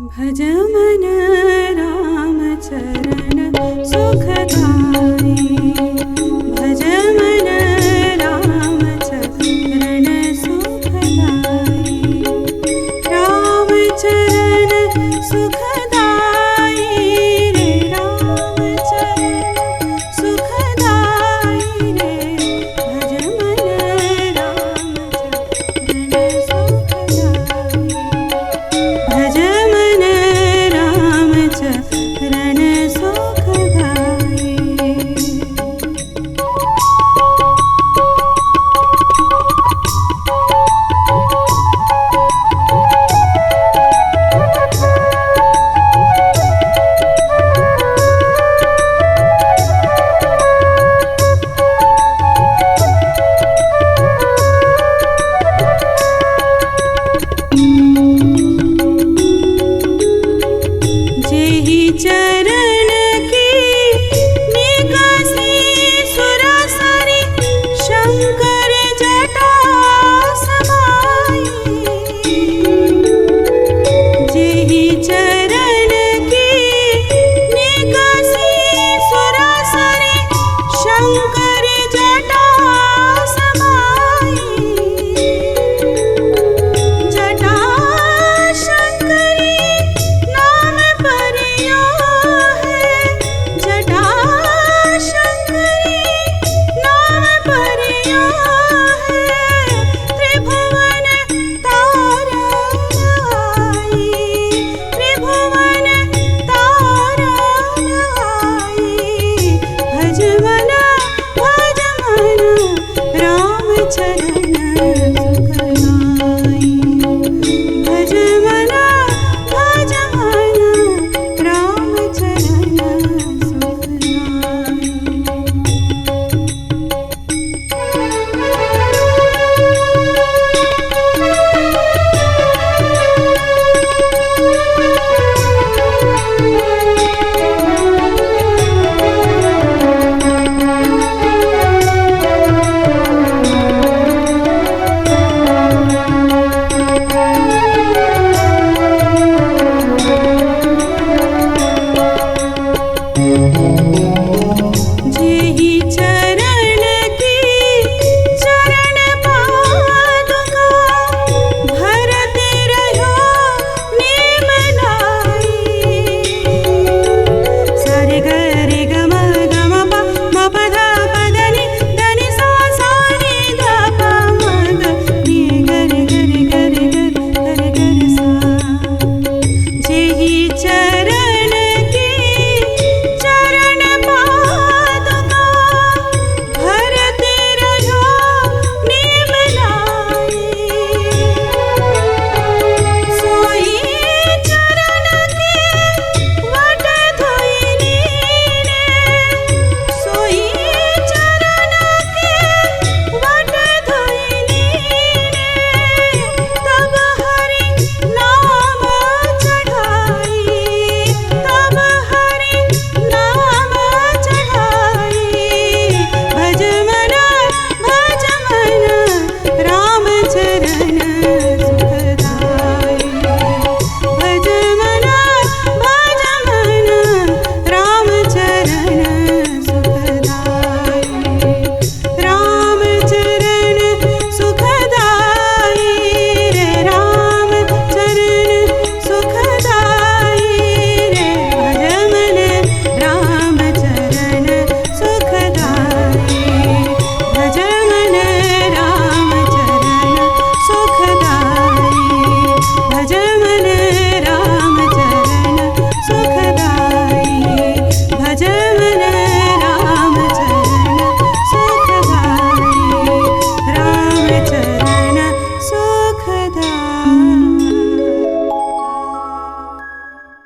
भज मन राम चरण सुखदाई। भज मन राम चरण सुखदाई। राम चरण सुखदाई रे, राम चरण सुखदाई रे। भज मन राम चरण सुखदाई। भज मन राम चरण सुखदाई। जेहि चरण की निगसी सुरसरी, शंकर जटा समाई। जेहि चरण की निगसी सुरसरी, शंकर जटा समाई। जटा शंकरी नाम परियो है, जटा शंकरी नाम परियो है। त्रिभुवन तारण आई, त्रिभुवन तारण आई। भज मन राम चरण